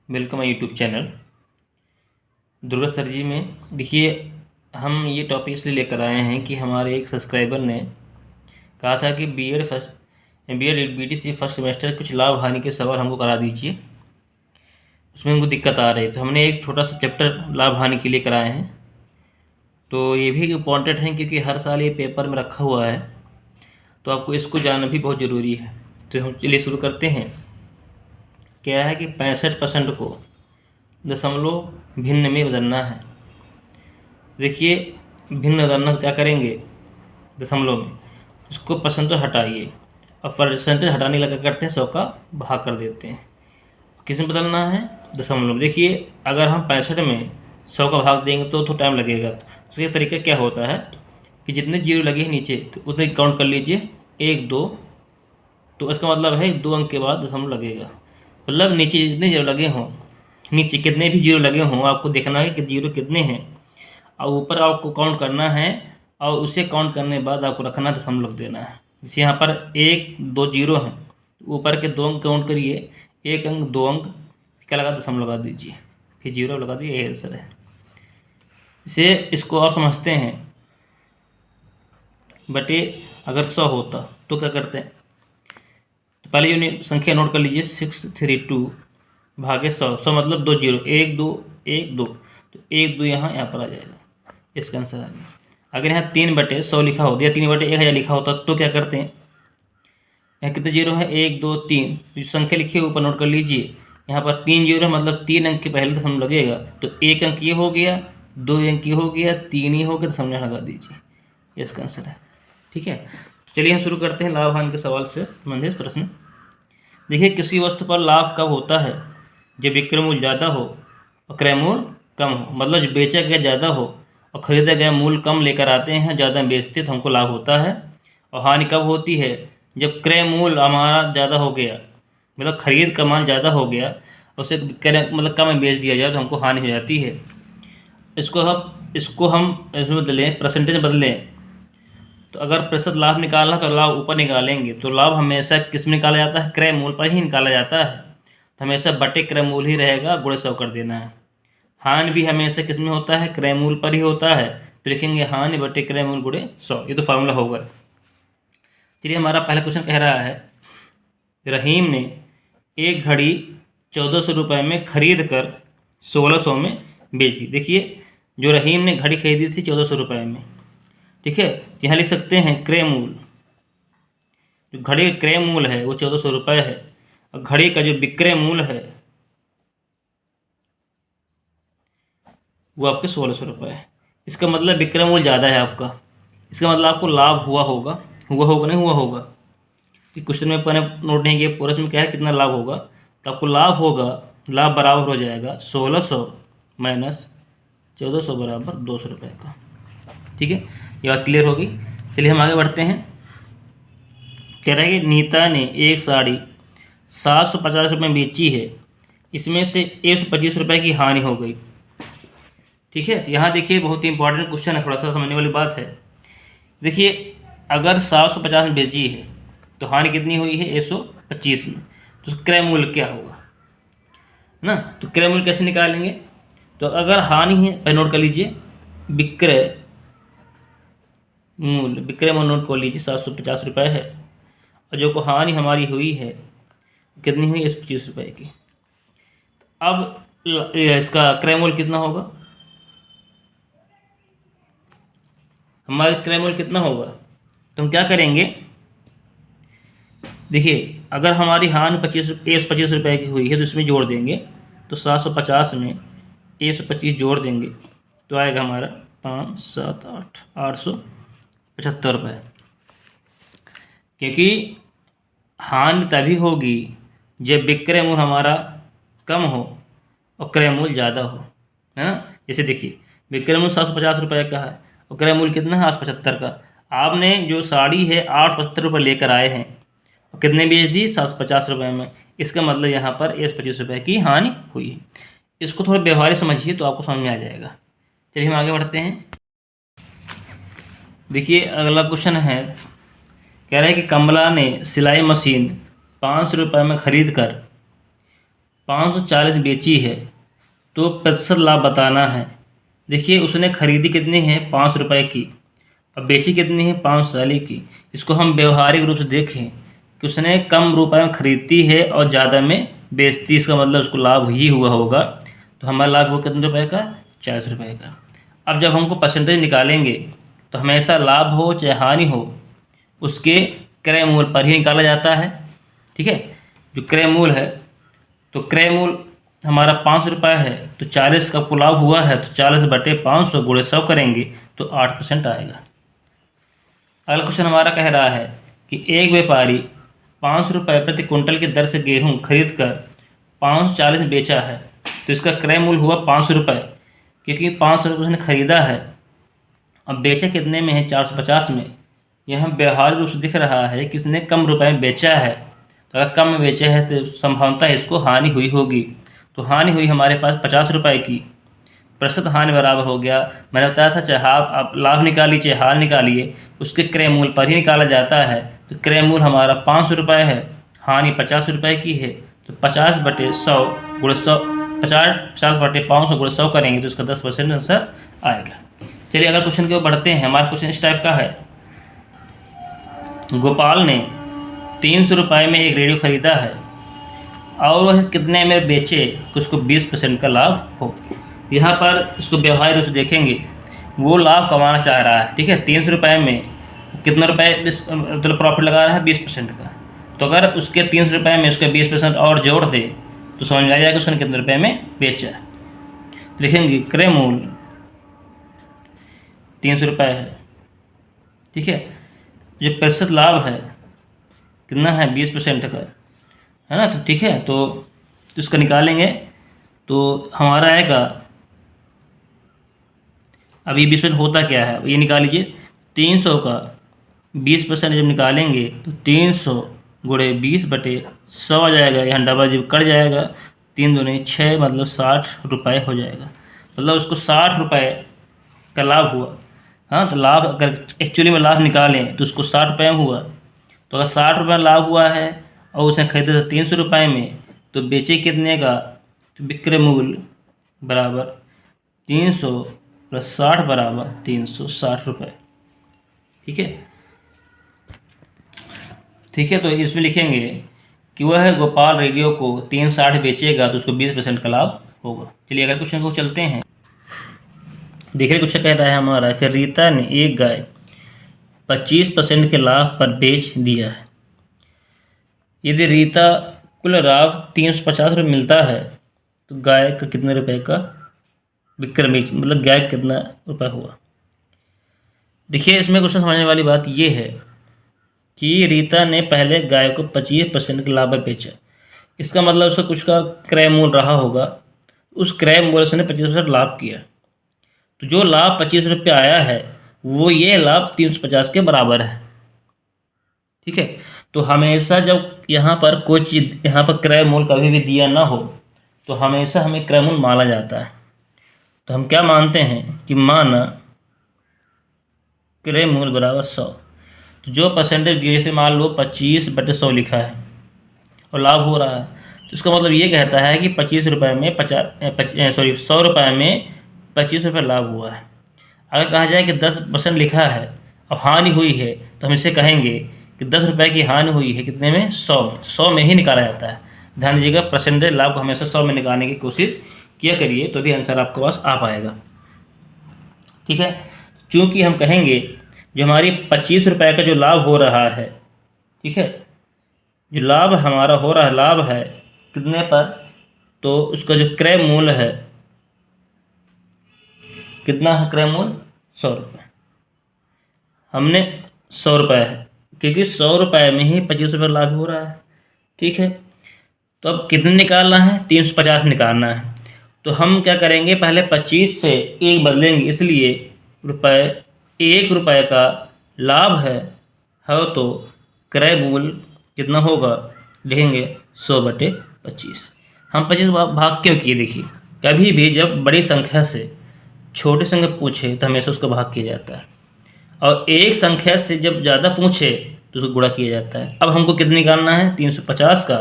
Welcome my YouTube channel Durga sir ji में। देखिए, हम ये टॉपिक इसलिए लेकर आए हैं कि हमारे एक सब्सक्राइबर ने कहा था कि B T C first semester कुछ लाभ हानि के सवाल हमको करा दीजिए, उसमें हमको दिक्कत आ रही है। तो हमने एक छोटा सा चैप्टर लाभ हानि के लिए कराए हैं। तो ये भी इम्पॉर्टेंट है क्योंकि हर साल ये पेपर में रखा हुआ है, तो आपको इसको जानना भी बहुत ज़रूरी है। तो हम चलिए शुरू करते हैं। कह रहा है कि 65% को दशमलव भिन्न में बदलना है। देखिए, भिन्न बदलना तो क्या करेंगे, दशमलव में उसको परसेंटेज हटाइए और परसेंटेज हटाने लगा करते हैं 100 का भाग कर देते हैं। किस में बदलना है, दशमलव। देखिए, अगर हम 65 में 100 का भाग देंगे तो टाइम लगेगा। तो उसका तरीका क्या होता है कि जितने जीरो लगे हैं नीचे तो उतने काउंट कर लीजिए, 1 2। तो इसका मतलब है 2 अंक के बाद दशमलव लगेगा। मतलब नीचे जितने जीरो लगे हों, नीचे कितने भी जीरो लगे हों, आपको देखना है कि जीरो कितने हैं और ऊपर आपको काउंट करना है और उसे काउंट करने के बाद आपको रखना दशमलव देना है। जैसे यहाँ पर 1 2 जीरो हैं, ऊपर के 2 अंक काउंट करिए, 1 अंक 2 अंक क्या लगा, दशमलव लगा दीजिए, फिर जीरो लगा दीजिए। यही आंसर है। इसे इसको और समझते हैं। बटे अगर 100 होता तो क्या करते हैं, तो पहले यूनिट संख्या नोट कर लीजिए, 632 भागे 100। 100 मतलब 2 जीरो, 1 2 1 2, तो 1 2 यहाँ पर आ जाएगा, इसका आंसर आ गया। अगर यहाँ 3/100 लिखा होता या 3/1000 लिखा होता तो क्या करते हैं, यहाँ कितने जीरो है, 1 2 3, जो संख्या लिखी है ऊपर नोट कर लीजिए। यहाँ पर 3 जीरो है मतलब 3 अंक के पहले दशमलव लगेगा, तो 1 अंक ये हो गया, 2 अंक ये हो गया, 3 ही हो गया, दशमलव लगा दीजिए, इसका आंसर है। ठीक है, तो चलिए हम शुरू करते हैं लाभ हानि के सवाल से संबंधित प्रश्न। देखिए, किसी वस्तु पर लाभ कब होता है, जब विक्रय मूल्य ज़्यादा हो और क्रय मूल्य कम हो। मतलब जब बेचा गया ज़्यादा हो और ख़रीदा गया मूल्य कम लेकर आते हैं, ज़्यादा बेचते तो हमको लाभ होता है। और हानि कब होती है, जब क्रय मूल्य हमारा ज़्यादा हो गया, मतलब खरीद का माल ज़्यादा हो गया, उसे क्रय मतलब कम में बेच दिया जाए तो हमको हानि हो जाती है। इसको हम इसमें बदलें, परसेंटेज बदलें। तो अगर प्रतिशत लाभ निकालना तो लाभ ऊपर निकालेंगे, तो लाभ हमेशा किस में निकाला जाता है, क्रय मूल्य पर ही निकाला जाता है। तो हमेशा बटे क्रय मूल्य ही रहेगा, गुणे 100 कर देना है। हानि भी हमेशा किस में होता है, क्रय मूल्य पर ही होता है, तो लिखेंगे हानि बटे क्रय मूल्य गुणे 100। ये तो फार्मूला होगा। चलिए, हमारा पहला क्वेश्चन कह रहा है, रहीम ने एक घड़ी 1400 रुपये में खरीद कर 1600 में बेच दी। देखिए, जो रहीम ने घड़ी खरीदी थी 1400 रुपये में, ठीक है, यहाँ लिख सकते हैं क्रय मूल्य। जो घड़ी का क्रय मूल्य है वो 1400 रुपये है, और घड़ी का जो विक्रय मूल्य है वो आपके 1600 रुपये है। इसका मतलब विक्रय मूल्य ज़्यादा है आपका, इसका मतलब आपको लाभ हुआ होगा, नहीं हुआ होगा, कि क्वेश्चन में मैंने नोट नहीं किया पूरा, इसमें क्या है कितना लाभ होगा। तो आपको लाभ होगा, लाभ बराबर हो जाएगा 1600 माइनस 1400 बराबर 200 रुपये का। ठीक है, ये बात क्लियर होगी। चलिए हम आगे बढ़ते हैं। कह रहा है कि नीता ने एक साड़ी 750 रुपये में बेची है, इसमें से 125 रुपये की हानि हो गई। ठीक है, तो यहाँ देखिए बहुत ही इंपॉर्टेंट क्वेश्चन है, थोड़ा सा समझने वाली बात है। देखिए, अगर 750 में बेची है तो हानि कितनी हुई है, 125 में, तो क्रय मूल्य क्या होगा ना। तो क्रय मूल्य कैसे निकालेंगे, तो अगर हानि है पहले नोट कर लीजिए, विक्रय मूल्य नोट कर लीजिए 750 रुपये है, और जो को हानि हमारी हुई है कितनी हुई, 125 रुपये की। अब इसका क्रय मूल्य कितना होगा, हमारे क्रय मूल्य कितना होगा, तो हम क्या करेंगे। देखिए, अगर हमारी हानि 125 रुपये की हुई है तो इसमें जोड़ देंगे, तो 750 में 125 जोड़ देंगे तो आएगा हमारा 5 7 8 875 रुपये। क्योंकि हानि तभी होगी जब विक्रय मूल्य हमारा कम हो और क्रय मूल्य ज़्यादा हो, है ना। जैसे देखिए, विक्रय मूल्य 750 रुपये का है और क्रय मूल्य कितना है, 875 का। आपने जो साड़ी है 875 रुपये लेकर आए हैं और कितने बेच दी, 750 रुपये में। इसका मतलब यहाँ पर 125 रुपये की हानि हुई है। इसको थोड़ा व्यवहारिक समझिए तो आपको समझ में आ जाएगा। चलिए हम आगे बढ़ते हैं। देखिए, अगला क्वेश्चन है, कह रहा है कि कमला ने सिलाई मशीन 500 रुपये में खरीद कर 540 बेची है तो प्रतिशत लाभ बताना है। देखिए उसने खरीदी कितनी है 500 रुपये की, अब बेची कितनी है 540 की। इसको हम व्यवहारिक रूप से देखें कि उसने कम रुपए में खरीदती है और ज़्यादा में बेचती, इसका मतलब उसको लाभ ही हुआ होगा। तो हमारा लाभ हुआ कितने रुपए का 40 रुपये का। अब जब हमको परसेंटेज निकालेंगे तो हमेशा लाभ हो चाहे हानि हो उसके क्रय मूल्य पर ही निकाला जाता है। ठीक है, जो क्रय मूल्य है तो क्रय मूल्य हमारा 500 रुपये है तो 40 का लाभ हुआ है तो 40/500 गुणे 100 करेंगे तो 8% आएगा। अगला क्वेश्चन हमारा कह रहा है कि एक व्यापारी 500 रुपये प्रति कुंटल की दर से गेहूँ खरीद कर 540 बेचा है तो इसका क्रय मूल्य हुआ 500 रुपये, क्योंकि 500 रुपये उसने खरीदा है। अब बेचा कितने में है 450 में। यहाँ व्यवहारिक रूप से दिख रहा है कि इसने कम रुपए में बेचा है, तो अगर कम में बेचा है तो संभावना इसको हानि हुई होगी। तो हानि हुई हमारे पास 50 रुपये की, प्रतिशत हानि बराबर हो गया। मैंने बताया था चाहे आप लाभ निकालिए चाहे हार निकालिए उसके क्रय मूल्य पर ही निकाला जाता है। तो क्रय मूल्य हमारा 500 रुपये है, हानि 50 रुपये की है, तो 50/100 गुणे 100 50/500 गुणे 100 करेंगे तो इसका 10% आंसर आएगा। चलिए अगर क्वेश्चन की ओर बढ़ते हैं। हमारा क्वेश्चन इस टाइप का है, गोपाल ने 300 रुपये में एक रेडियो खरीदा है और वह कितने में बेचे कि उसको 20% का लाभ हो। यहाँ पर इसको व्यवहारिक रूप से देखेंगे, वो लाभ कमाना चाह रहा है। ठीक है, 300 रुपये में कितना रुपये मतलब प्रॉफिट लगा रहा है 20% का। तो अगर उसके 300 रुपये में उसके 20% और जोड़ दे तो समझ में आ जाएगा उसने कितने रुपये में बेचा। लिखेंगे क्रय मूल्य 300 रुपये है। ठीक है, जो प्रतिशत लाभ है कितना है 20% का है ना। तो ठीक है, तो इसका निकालेंगे तो हमारा आएगा, अभी 20% होता क्या है ये निकाल लीजिए। 300 का 20% जब निकालेंगे तो 300 गुणे 20/100 आ जाएगा। यहाँ डबल जब कट जाएगा 3 दूनी 6 मतलब 60 रुपये हो जाएगा। मतलब उसको 60 रुपये का लाभ हुआ। हाँ, तो लाभ अगर एक्चुअली में लाभ निकालें तो उसको 60 रुपये में हुआ। तो अगर 60 रुपये लाभ हुआ है और उसने खरीदा था 300 रुपये में तो बेचे कितने का, तो विक्रय मूल्य बराबर 300 + 60 बराबर 360 रुपये। ठीक है, ठीक है, तो इसमें लिखेंगे कि वह गोपाल रेडियो को 360 बेचेगा तो उसको 20% का लाभ होगा। चलिए अगर क्वेश्चन को चलते हैं। देखिए क्वेश्चन कह रहा है हमारा कि रीता ने एक गाय 25% के लाभ पर बेच दिया है। यदि रीता कुल लाभ 350 रुपये मिलता है तो गाय का कितने रुपए का विक्रय मतलब गाय कितना रुपये हुआ। देखिए इसमें क्वेश्चन समझने वाली बात ये है कि रीता ने पहले गाय को 25% के लाभ पर बेचा। इसका मतलब उसका कुछ का क्रय मूल्य रहा होगा, उस क्रय मूल्य से 25% लाभ किया। तो जो लाभ 25 रुपये आया है वो ये लाभ 350 के बराबर है। ठीक है, तो हमेशा जब यहाँ पर कोई चीज़ यहाँ पर क्रय मूल्य कभी भी दिया ना हो तो हमेशा हमें क्रय मूल्य माना जाता है। तो हम क्या मानते हैं कि माना क्रय मूल्य बराबर 100। तो जो परसेंटेज जैसे मान लो 25/100 लिखा है और लाभ हो रहा है तो इसका मतलब ये कहता है कि 25 रुपये में 100 रुपये में 25 रुपये लाभ हुआ है। अगर कहा जाए कि 10% लिखा है और हानि हुई है तो हम इसे कहेंगे कि 10 रुपये की हानि हुई है कितने में 100 में ही निकाला जाता है। ध्यान दीजिएगा, परसेंटेज लाभ को हमेशा 100 में निकालने की कोशिश किया करिए तो भी आंसर आपके पास आ पाएगा। ठीक है, चूँकि हम कहेंगे जो हमारी 25 रुपये का जो लाभ हो रहा है, ठीक है, जो लाभ हमारा हो रहा है लाभ है कितने पर, तो उसका जो क्रय मूल्य है कितना है, क्रय मूल्य 100 रुपये। हमने 100 रुपये है क्योंकि 100 रुपये में ही 25 रुपये लाभ हो रहा है। ठीक है, तो अब कितने निकालना है 350 निकालना है। तो हम क्या करेंगे पहले 25 से 1 बदलेंगे, इसलिए ₹1 रुपये का लाभ है तो क्रय मूल्य कितना होगा लिखेंगे 100/25। हम 25 भाग क्यों किए, देखिए कभी भी जब बड़ी संख्या से छोटी संख्या पूछे तो हमेशा उसको भाग किया जाता है और एक संख्या से जब ज़्यादा पूछे तो उसको गुणा किया जाता है। अब हमको कितना निकालना है 350 का,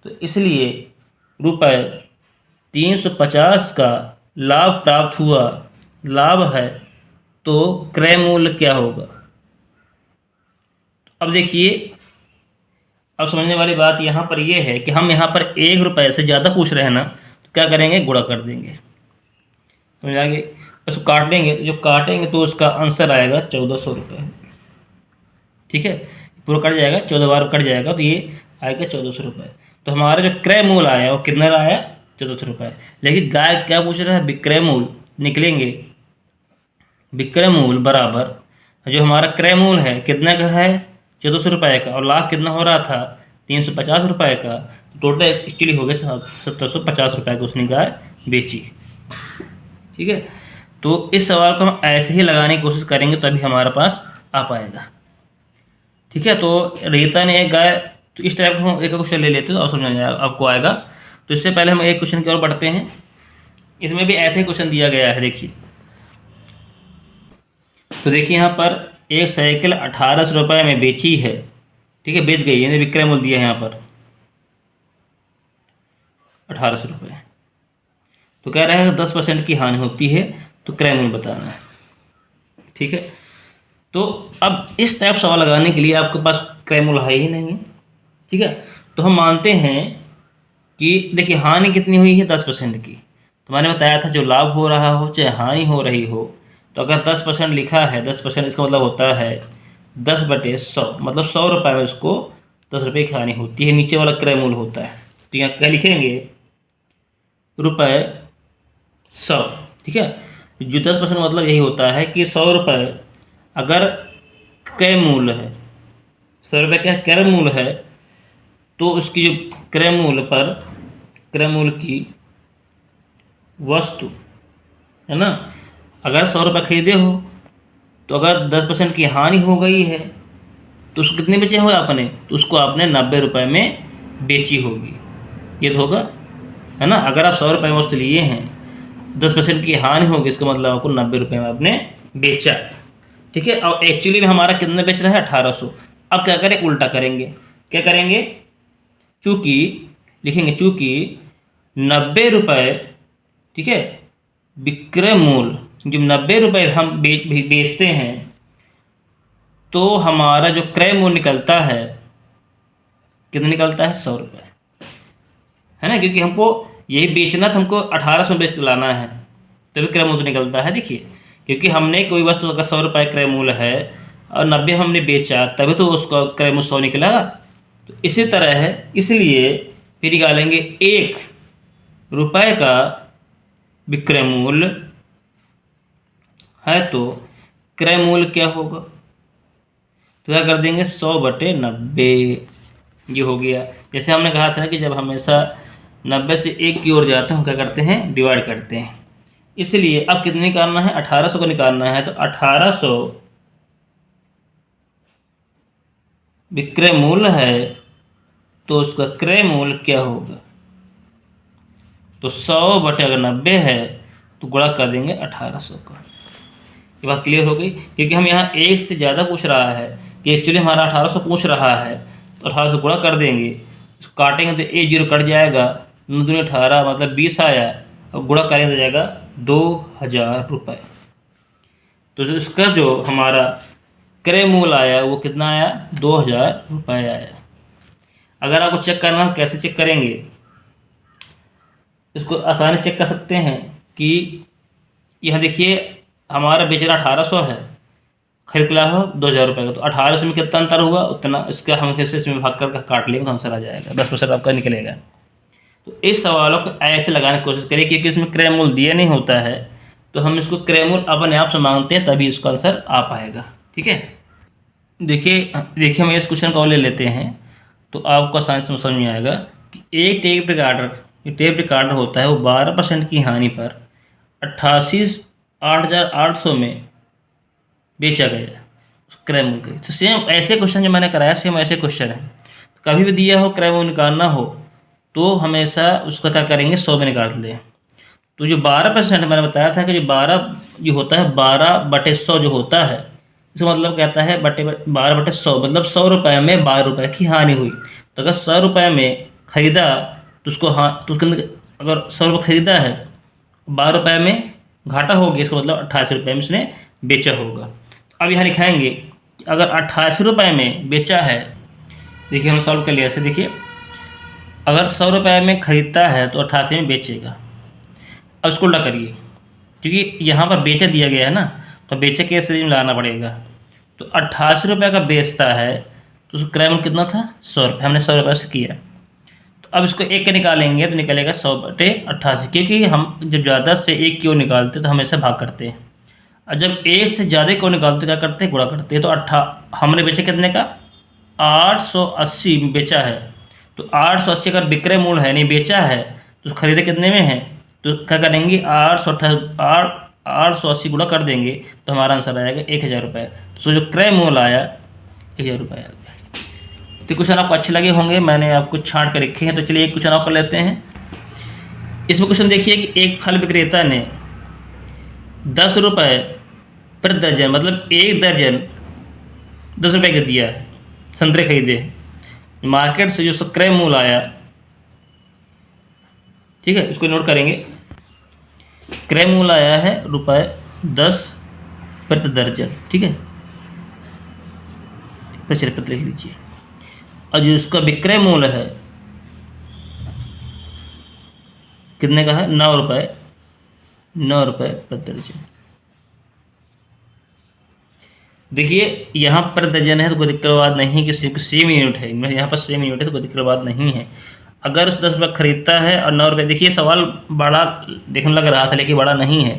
तो इसलिए रुपये 350 का लाभ प्राप्त हुआ, लाभ है, तो क्रय मूल्य क्या होगा। अब देखिए, अब समझने वाली बात यहाँ पर यह है कि हम यहाँ पर 1 रुपये से ज़्यादा पूछ रहे हैं ना, तो क्या करेंगे, गुणा कर देंगे। समझ आ गई। उसको काटेंगे, जो काटेंगे तो उसका आंसर आएगा 1400 रुपये। ठीक है, पूरा कट जाएगा, 14 बार कट जाएगा, तो ये आएगा 1400 रुपये। तो हमारा जो क्रय मूल्य आया वो कितना आया, 1400 रुपये। लेकिन गाय क्या पूछ रहा है, विक्रय मूल्य निकलेंगे। विक्रय मूल्य बराबर जो हमारा क्रय मूल्य है कितना का है, 1400 रुपये का, और लाभ कितना हो रहा था, 350 रुपये का। टोटल एक्चुअली हो गए 1750 रुपये का उसने गाय बेची। ठीक है, तो इस सवाल को हम ऐसे ही लगाने की कोशिश करेंगे तभी हमारे पास आ पाएगा। ठीक है, तो रीता ने एक गाय, तो इस टाइप का हम एक क्वेश्चन ले लेते हैं और समझ आपको आएगा। तो इससे पहले हम एक क्वेश्चन की ओर बढ़ते हैं। इसमें भी ऐसे ही क्वेश्चन दिया गया है, देखिए। तो देखिए यहाँ पर एक साइकिल 1800 रुपये में बेची है। ठीक है, बेच गई, यानी विक्रय मूल्य दिया है यहाँ पर 1800 रुपये। तो कह रहा है 10% की हानि होती है, तो क्रय मूल्य बताना है। ठीक है, तो अब इस टाइप सवाल लगाने के लिए आपके पास क्रय मूल्य है ही नहीं है। ठीक है, तो हम मानते हैं कि देखिए हानि कितनी हुई है, 10% की। तो मैंने बताया था जो लाभ हो रहा हो चाहे हानि हो रही हो, तो अगर 10% लिखा है, 10% इसका मतलब होता है 10/100, मतलब 100 रुपये में उसको 10 रुपये की हानि होती है। नीचे वाला क्रय मूल्य होता है, तो यहाँ क्या लिखेंगे, ₹100। ठीक है, जो 10% मतलब यही होता है कि 100 रुपये अगर क्रय मूल्य है, 100 रुपये का क्रय मूल्य है, तो उसकी जो क्रय मूल्य पर क्रय मूल्य की वस्तु है ना, अगर 100 रुपये खरीदे हो, तो अगर 10% की हानि हो गई है तो उसको कितने बेचे हो आपने, तो उसको आपने 90 रुपये में बेची होगी। ये तो होगा, है ना। अगर आप 100 रुपये में वस्तु लिए हैं, 10% की हानि होगी, इसका मतलब आपको 90 रुपये में आपने बेचा। ठीक है, और एक्चुअली में हमारा कितना बेच रहा है, 1800। अब क्या करें, उल्टा करेंगे। क्या करेंगे, चूँकि लिखेंगे, चूँकि 90 रुपये, ठीक है, विक्रय मूल्य, जब 90 रुपये हम बेचते हैं, तो हमारा जो क्रय मूल्य निकलता है कितना निकलता है, 100 रुपये, है ना। क्योंकि हमको यही बेचना था, हमको 1800 बेच के लाना है, तभी क्रय मूल्य निकलता है। देखिए, क्योंकि हमने कोई वस्तु का 100 रुपये क्रय मूल्य है और 90 हमने बेचा, तभी तो उसका क्रय मूल्य 100 निकला। तो इसी तरह है, इसलिए फिर निकालेंगे 1 रुपये का विक्रय मूल्य है, तो क्रय मूल्य क्या होगा, तो क्या कर देंगे, 100/90। ये हो गया। जैसे हमने कहा था कि जब हमेशा 90 से 1 की ओर जाते हैं, हम क्या करते हैं, डिवाइड करते हैं। इसलिए अब कितने निकालना है, 1800 को निकालना है, तो 1800 विक्रय मूल्य है, तो उसका क्रय मूल्य क्या होगा, तो 100/90 है, तो गुणा कर देंगे 1800 का। ये बात क्लियर हो गई। क्योंकि हम यहाँ 1 से ज़्यादा पूछ रहा है, कि एक्चुअली हमारा 1800 पूछ रहा है, तो 1800 गुणा कर देंगे, इसको काटेंगे तो 1 0 कट जाएगा, 9 दूनी 18, मतलब 20 आया, और गुणा करेंगे तो जाएगा 2000 रुपये। तो इसका जो हमारा क्रय मूल्य आया वो कितना आया, 2000 रुपये आया। अगर आपको चेक करना, कैसे चेक करेंगे, इसको आसानी चेक कर सकते हैं कि यहाँ देखिए हमारा बेचना 1800 है, खरीद ला हो 2000 रुपये का, तो 1800 में कितना अंतर हुआ, उतना इसका हम कैसे इसमें भाग कर काट लेंगे तो आंसर आ जाएगा, 10% आपका निकलेगा। तो इस सवालों को ऐसे लगाने की कोशिश करिए, क्योंकि इसमें क्रय मूल्य दिया नहीं होता है, तो हम इसको क्रय मूल्य अपने आप से मांगते हैं, तभी इसका आंसर आ पाएगा। ठीक है, देखिए हम इस क्वेश्चन को ले लेते हैं, तो आपको आसानी से समझ में आएगा कि एक टेप रिकॉर्डर होता है, वो 12% की हानि पर 88,800 में बेचा गया क्रय मूल्य। तो सेम ऐसे क्वेश्चन जो मैंने कराया, सेम ऐसे क्वेश्चन है। तो कभी भी दिया हो क्रय मूल्य निकालना हो, तो हमेशा उसका क्या करेंगे, 100 में निकाल लें। तो जो 12% मैंने बताया था कि जो 12 जो होता है, 12/100 जो होता है, इसका मतलब कहता है 12/100, मतलब 100 रुपये में 12 रुपये की हानि हुई। तो अगर 100 रुपये में खरीदा तो उसको तो उसके अंदर अगर 100 रुपये खरीदा है, 12 रुपये में घाटा हो गया, इसका मतलब 88 रुपये में उसने बेचा होगा। अब यहाँ लिखाएंगे कि अगर 88 रुपये में बेचा है, देखिए हम सॉल्व कर लिया ऐसे। देखिए अगर 100 रुपये में खरीदता है तो 88 में बेचेगा। अब इसको उल्टा करिए, क्योंकि यहाँ पर बेचा दिया गया है ना, तो बेचे के सीरीज में लाना पड़ेगा। तो 88 रुपये का बेचता है तो उसका क्रय मूल्य कितना था, 100 रुपये। हमने 100 रुपये से किया। तो अब इसको एक के निकालेंगे तो निकलेगा 100/88, क्योंकि हम जब ज़्यादा से एक क्यों निकालते तो हमेशा भाग करते हैं, और जब एक से ज़्यादा क्यों निकालते क्या करते हैं, गुणा करते हैं। तो हमने बेचा कितने का, 880 बेचा है। तो 880 अगर विक्रय मूल्य है, नहीं बेचा है, तो खरीदे कितने में है, तो क्या करेंगे 880 गुणा कर देंगे तो हमारा आंसर आएगा 1000 रुपये। तो जो क्रय मूल्य आया 1000 रुपये आ गया। तो क्वेश्चन आपको अच्छे लगे होंगे, मैंने आपको छांट कर रखे हैं। तो चलिए एक क्वेश्चन आप कर लेते हैं। इसमें क्वेश्चन देखिए कि एक फल विक्रेता ने 10 रुपये प्रति दर्जन, मतलब एक दर्जन 10 रुपये का दिया है, संतरे खरीदे। मार्केट से जो क्रय मूल्य आया, ठीक है, इसको नोट करेंगे। क्रय मूल्य आया है ₹10 प्रति दर्जन, ठीक है, 75 लिख लीजिए। और जो उसका विक्रय मूल्य है कितने का है, 9 रुपये प्रति दर्जन। देखिए यहाँ पर दर्जन है तो कोई दिक्कत बात नहीं, कि सेम यूनिट है, यहाँ पर सेम यूनिट है तो कोई दिक्कत बात नहीं है। अगर उस 10 रुपये खरीदता है और 9 रुपये, देखिए सवाल बड़ा देखने लग रहा था लेकिन बड़ा नहीं है।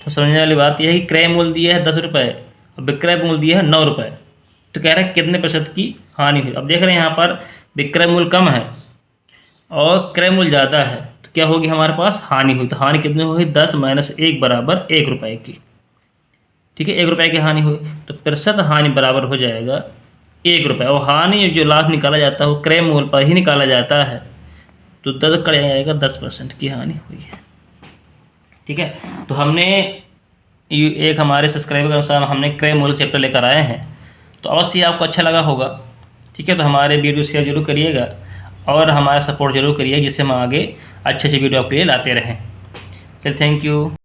तो समझने वाली बात यह है कि क्रय मूल्य दिया है 10 रुपये और विक्रय मूल्य दिया है 9 रुपये, तो कह रहा है कितने प्रतिशत की हानि हुई। अब देख रहे हैं यहाँ पर विक्रय मूल्य कम है और क्रय मूल्य ज़्यादा है, तो क्या होगी हमारे पास, हानि हुई। तो हानि कितनी हुई, 10 - 1 बराबर 1 रुपये की, ठीक है, 1 रुपये की हानि हुई। तो प्रतिशत हानि बराबर हो जाएगा 1 रुपये। और हानि जो लाभ निकाला जाता है वो क्रय मूल्य पर ही निकाला जाता है, तो 10 कर जाएगा, 10% की हानि हुई है, ठीक है। तो हमने एक हमारे सब्सक्राइबर के अनुसार हमने क्रय मूल्य चैप्टर लेकर आए हैं, तो अवश्य आपको अच्छा लगा होगा, ठीक है। तो हमारे वीडियो शेयर जरूर करिएगा और हमारा सपोर्ट जरूर करिए, जिससे हम आगे अच्छे वीडियो आपके लिए लाते रहें। चलिए, थैंक यू।